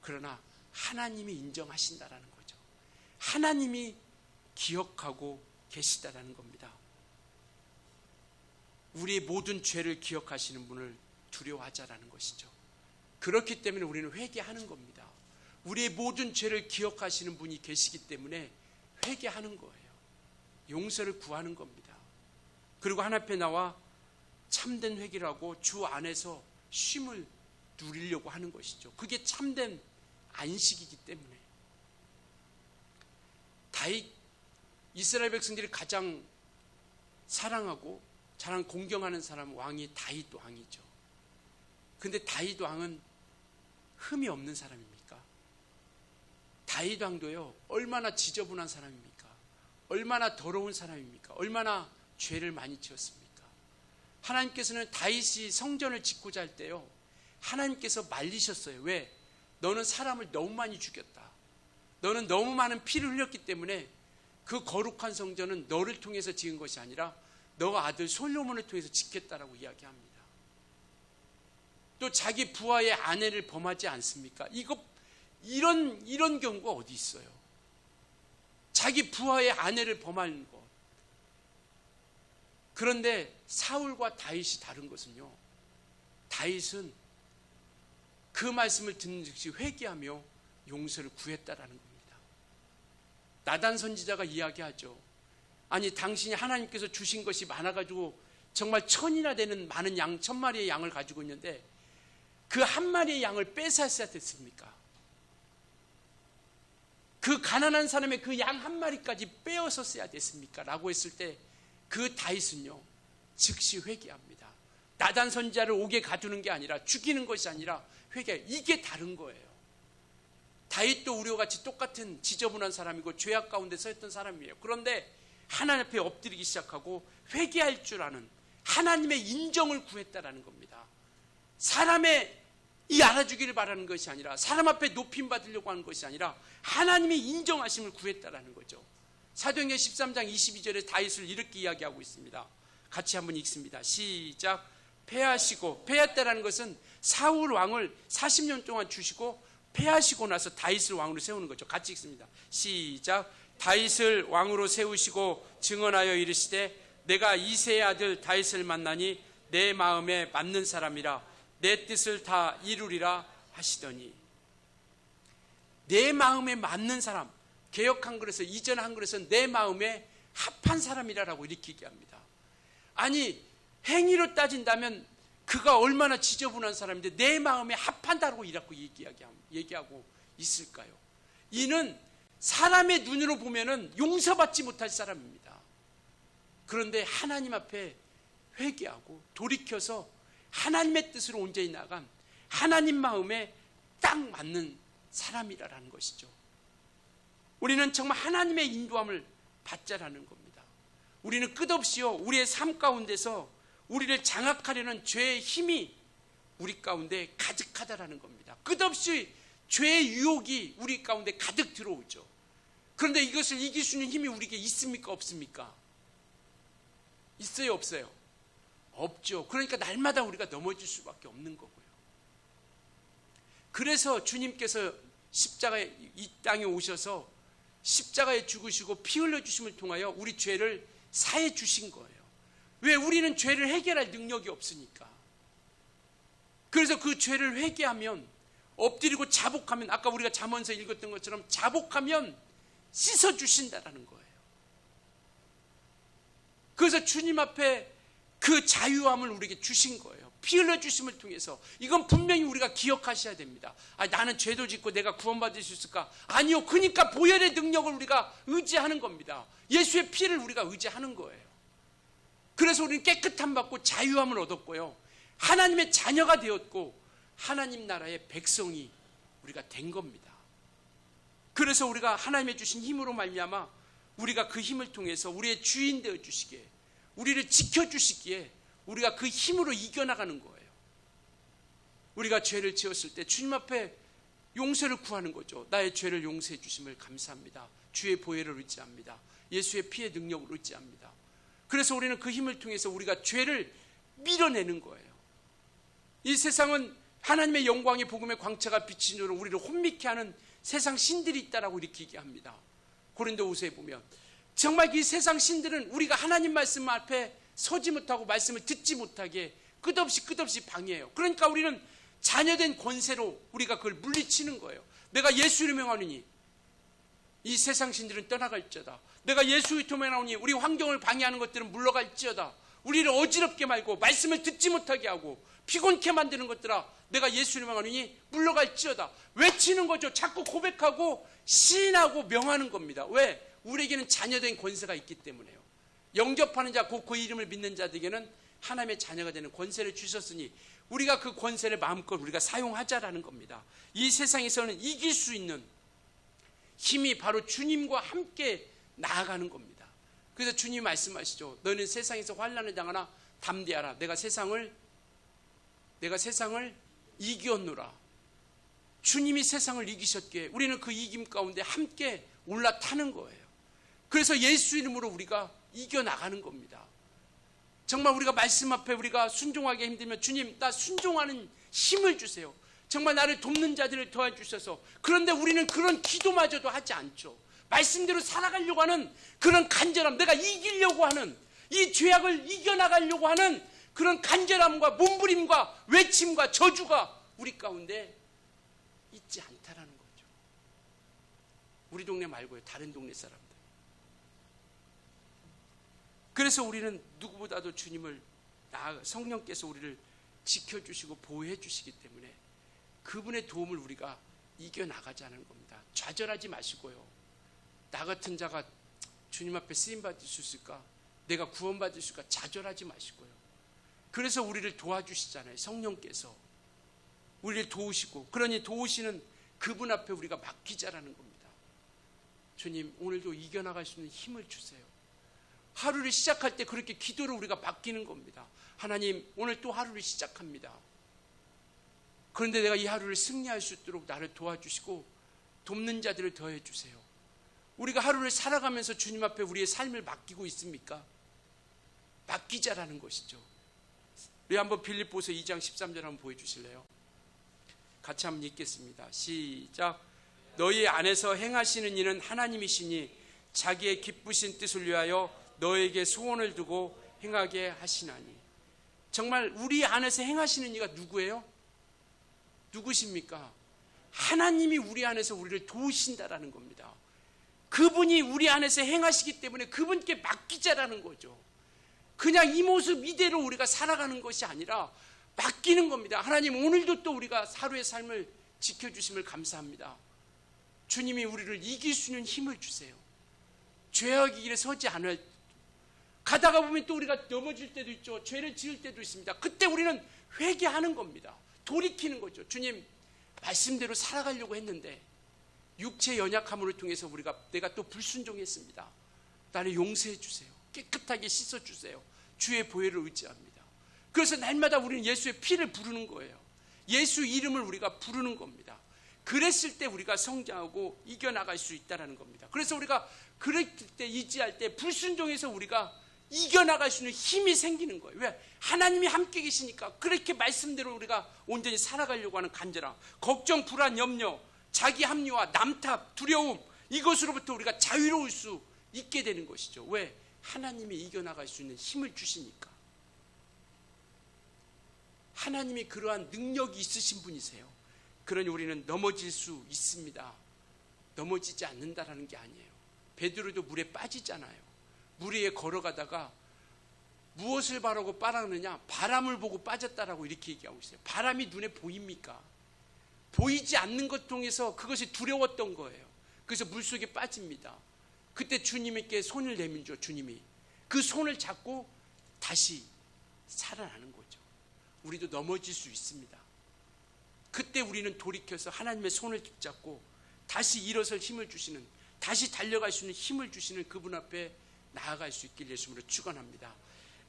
그러나 하나님이 인정하신다라는 거죠. 하나님이 기억하고 계시다라는 겁니다. 우리의 모든 죄를 기억하시는 분을 두려워하자라는 것이죠. 그렇기 때문에 우리는 회개하는 겁니다. 우리의 모든 죄를 기억하시는 분이 계시기 때문에 회개하는 거예요. 용서를 구하는 겁니다. 그리고 하나님 앞에 나와 참된 회개라고 주 안에서 쉼을 누리려고 하는 것이죠. 그게 참된 안식이기 때문에. 다윗, 이스라엘 백성들이 가장 사랑하고 가장 공경하는 사람 왕이 다윗 왕이죠. 근데 다윗 왕은 흠이 없는 사람입니까? 다윗 왕도요, 얼마나 지저분한 사람입니까? 얼마나 더러운 사람입니까? 얼마나 죄를 많이 지었습니까? 하나님께서는 다윗이 성전을 짓고자 할 때요, 하나님께서 말리셨어요. 왜? 너는 사람을 너무 많이 죽였다. 너는 너무 많은 피를 흘렸기 때문에 그 거룩한 성전은 너를 통해서 지은 것이 아니라 너가 아들 솔로몬을 통해서 짓겠다라고 이야기합니다. 또 자기 부하의 아내를 범하지 않습니까? 이런 경우가 어디 있어요? 자기 부하의 아내를 범하는 것. 그런데 사울과 다윗이 다른 것은요, 다윗은 그 말씀을 듣는 즉시 회개하며 용서를 구했다라는 겁니다. 나단 선지자가 이야기하죠. 아니, 당신이 하나님께서 주신 것이 많아가지고 정말 1000이나 되는 많은 양, 1000마리의 양을 가지고 있는데 그 한 마리의 양을 뺏었어야 됐습니까? 그 가난한 사람의 그 양 한 마리까지 빼앗았어야 됐습니까? 라고 했을 때 그 다윗은요, 즉시 회개합니다. 나단 선지자를 옥에 가두는 게 아니라, 죽이는 것이 아니라 회개. 이게 다른 거예요. 다윗도 우리와 같이 똑같은 지저분한 사람이고 죄악 가운데 서 있던 사람이에요. 그런데 하나님 앞에 엎드리기 시작하고 회개할 줄 아는 하나님의 인정을 구했다라는 겁니다. 사람의 이 알아주기를 바라는 것이 아니라, 사람 앞에 높임 받으려고 하는 것이 아니라 하나님의 인정하심을 구했다라는 거죠. 사도행전 13장 22절에 다윗을 이렇게 이야기하고 있습니다. 같이 한번 읽습니다. 시작. 패하시고, 패했다라는 것은 사울 왕을 40년 동안 주시고 패하시고 나서 다윗을 왕으로 세우는 거죠. 같이 읽습니다. 시작. 다윗을 왕으로 세우시고 증언하여 이르시되 내가 이새의 아들 다윗을 만나니 내 마음에 맞는 사람이라 내 뜻을 다 이루리라 하시더니. 내 마음에 맞는 사람, 개역 한글에서, 이전 한글에서 내 마음에 합한 사람이라고 이렇게 얘기합니다. 아니, 행위로 따진다면 그가 얼마나 지저분한 사람인데 내 마음에 합한다고 이라고 얘기하고 있을까요? 이는 사람의 눈으로 보면은 용서받지 못할 사람입니다. 그런데 하나님 앞에 회개하고 돌이켜서 하나님의 뜻으로 온전히 나간 하나님 마음에 딱 맞는 사람이라는 것이죠. 우리는 정말 하나님의 인도함을 받자라는 겁니다. 우리는 끝없이요, 우리의 삶 가운데서 우리를 장악하려는 죄의 힘이 우리 가운데 가득하다라는 겁니다. 끝없이 죄의 유혹이 우리 가운데 가득 들어오죠. 그런데 이것을 이길 수 있는 힘이 우리에게 있습니까? 없습니까? 있어요? 없어요? 없죠. 그러니까 날마다 우리가 넘어질 수밖에 없는 거고요. 그래서 주님께서 십자가에, 이 땅에 오셔서 십자가에 죽으시고 피 흘려주심을 통하여 우리 죄를 사해 주신 거예요. 왜? 우리는 죄를 해결할 능력이 없으니까. 그래서 그 죄를 회개하면, 엎드리고 자복하면, 아까 우리가 잠언서 읽었던 것처럼 자복하면 씻어주신다라는 거예요. 그래서 주님 앞에 그 자유함을 우리에게 주신 거예요. 피 흘려주심을 통해서. 이건 분명히 우리가 기억하셔야 됩니다. 나는 죄도 짓고 내가 구원받을 수 있을까? 아니요. 그러니까 보혈의 능력을 우리가 의지하는 겁니다. 예수의 피를 우리가 의지하는 거예요. 그래서 우리는 깨끗함 받고 자유함을 얻었고요, 하나님의 자녀가 되었고 하나님 나라의 백성이 우리가 된 겁니다. 그래서 우리가 하나님의 주신 힘으로 말미암아 우리가 그 힘을 통해서 우리의 주인 되어 주시기에, 우리를 지켜주시기에 우리가 그 힘으로 이겨나가는 거예요. 우리가 죄를 지었을 때 주님 앞에 용서를 구하는 거죠. 나의 죄를 용서해 주심을 감사합니다. 주의 보혈을 의지합니다. 예수의 피의 능력을 의지합니다. 그래서 우리는 그 힘을 통해서 우리가 죄를 밀어내는 거예요. 이 세상은 하나님의 영광의 복음의 광채가 비치는 우리를 혼미케 하는 세상 신들이 있다라고 이렇게 얘기합니다. 고린도후서에 보면 정말 이 세상 신들은 우리가 하나님 말씀 앞에 서지 못하고 말씀을 듣지 못하게 끝없이 방해해요. 그러니까 우리는 자녀된 권세로 우리가 그걸 물리치는 거예요. 내가 예수 이름에 명하노니 이 세상 신들은 떠나갈지어다. 내가 예수 이름에 명하노니 우리 환경을 방해하는 것들은 물러갈지어다. 우리를 어지럽게 말고 말씀을 듣지 못하게 하고 피곤케 만드는 것들아, 내가 예수 이름에 명하노니 물러갈지어다. 외치는 거죠. 자꾸 고백하고 시인하고 명하는 겁니다. 왜? 우리에게는 자녀된 권세가 있기 때문에요. 영접하는 자, 곧 그 이름을 믿는 자들에게는 하나님의 자녀가 되는 권세를 주셨으니 우리가 그 권세를 마음껏 우리가 사용하자라는 겁니다. 이 세상에서는 이길 수 있는 힘이 바로 주님과 함께 나아가는 겁니다. 그래서 주님이 말씀하시죠. 너는 세상에서 환난을 당하나 담대하라. 내가 세상을 이겼노라. 주님이 세상을 이기셨기에 우리는 그 이김 가운데 함께 올라타는 거예요. 그래서 예수 이름으로 우리가 이겨나가는 겁니다. 정말 우리가 말씀 앞에 우리가 순종하기 힘들면 주님, 나 순종하는 힘을 주세요. 정말 나를 돕는 자들을 도와주셔서. 그런데 우리는 그런 기도마저도 하지 않죠. 말씀대로 살아가려고 하는 그런 간절함, 내가 이기려고 하는, 이 죄악을 이겨나가려고 하는 그런 간절함과 몸부림과 외침과 저주가 우리 가운데 있지 않다라는 거죠. 우리 동네 말고요, 다른 동네 사람들. 그래서 우리는 누구보다도 주님을, 성령께서 우리를 지켜주시고 보호해 주시기 때문에 그분의 도움을 우리가 이겨나가자는 겁니다. 좌절하지 마시고요. 나 같은 자가 주님 앞에 쓰임받을 수 있을까? 내가 구원받을 수 있을까? 좌절하지 마시고요. 그래서 우리를 도와주시잖아요. 성령께서 우리를 도우시고, 그러니 도우시는 그분 앞에 우리가 맡기자라는 겁니다. 주님, 오늘도 이겨나갈 수 있는 힘을 주세요. 하루를 시작할 때 그렇게 기도를 우리가 맡기는 겁니다. 하나님, 오늘 또 하루를 시작합니다. 그런데 내가 이 하루를 승리할 수 있도록 나를 도와주시고 돕는 자들을 더해 주세요. 우리가 하루를 살아가면서 주님 앞에 우리의 삶을 맡기고 있습니까? 맡기자라는 것이죠. 우리 한번 빌립보서 2장 13절 한번 보여주실래요? 같이 한번 읽겠습니다. 시작. 너희 안에서 행하시는 이는 하나님이시니 자기의 기쁘신 뜻을 위하여 너에게 소원을 두고 행하게 하시나니. 정말 우리 안에서 행하시는 이가 누구예요? 누구십니까? 하나님이 우리 안에서 우리를 도우신다라는 겁니다. 그분이 우리 안에서 행하시기 때문에 그분께 맡기자라는 거죠. 그냥 이 모습 이대로 우리가 살아가는 것이 아니라 맡기는 겁니다. 하나님, 오늘도 또 우리가 하루의 삶을 지켜주심을 감사합니다. 주님이 우리를 이길 수 있는 힘을 주세요. 죄악의 길에 서지 않을, 가다가 보면 또 우리가 넘어질 때도 있죠. 죄를 지을 때도 있습니다. 그때 우리는 회개하는 겁니다. 돌이키는 거죠. 주님, 말씀대로 살아가려고 했는데 육체의 연약함을 통해서 내가 또 불순종했습니다. 나를 용서해 주세요. 깨끗하게 씻어 주세요. 주의 보혈을 의지합니다. 그래서 날마다 우리는 예수의 피를 부르는 거예요. 예수 이름을 우리가 부르는 겁니다. 그랬을 때 우리가 성장하고 이겨나갈 수 있다는 겁니다. 그래서 우리가 그럴 때, 의지할 때 불순종해서 우리가 이겨나갈 수 있는 힘이 생기는 거예요. 왜? 하나님이 함께 계시니까. 그렇게 말씀대로 우리가 온전히 살아가려고 하는 간절함, 걱정, 불안, 염려, 자기 합리화, 남탓, 두려움, 이것으로부터 우리가 자유로울 수 있게 되는 것이죠. 왜? 하나님이 이겨나갈 수 있는 힘을 주시니까. 하나님이 그러한 능력이 있으신 분이세요. 그러니 우리는 넘어질 수 있습니다. 넘어지지 않는다라는 게 아니에요. 베드로도 물에 빠지잖아요. 물 위에 걸어가다가 무엇을 바라고 빠르느냐? 바람을 보고 빠졌다라고 이렇게 얘기하고 있어요. 바람이 눈에 보입니까? 보이지 않는 것 통해서 그것이 두려웠던 거예요. 그래서 물속에 빠집니다. 그때 주님께 손을 내밀죠. 주님이 그 손을 잡고 다시 살아나는 거죠. 우리도 넘어질 수 있습니다. 그때 우리는 돌이켜서 하나님의 손을 붙잡고 다시 일어설 힘을 주시는, 다시 달려갈 수 있는 힘을 주시는 그분 앞에 나아갈 수 있길 예수님으로 축원합니다.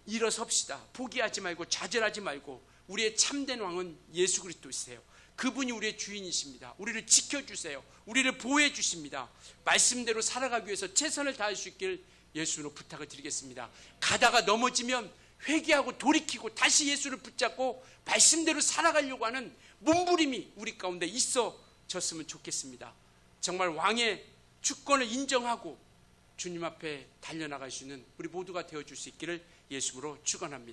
일어섭시다. 포기하지 말고 좌절하지 말고, 우리의 참된 왕은 예수 그리스도이세요. 그분이 우리의 주인이십니다. 우리를 지켜주세요. 우리를 보호해 주십니다. 말씀대로 살아가기 위해서 최선을 다할 수 있길 예수로 부탁을 드리겠습니다. 가다가 넘어지면 회개하고 돌이키고 다시 예수를 붙잡고 말씀대로 살아가려고 하는 몸부림이 우리 가운데 있어졌으면 좋겠습니다. 정말 왕의 주권을 인정하고 주님 앞에 달려나갈 수 있는 우리 모두가 되어줄 수 있기를 예수로 축원합니다.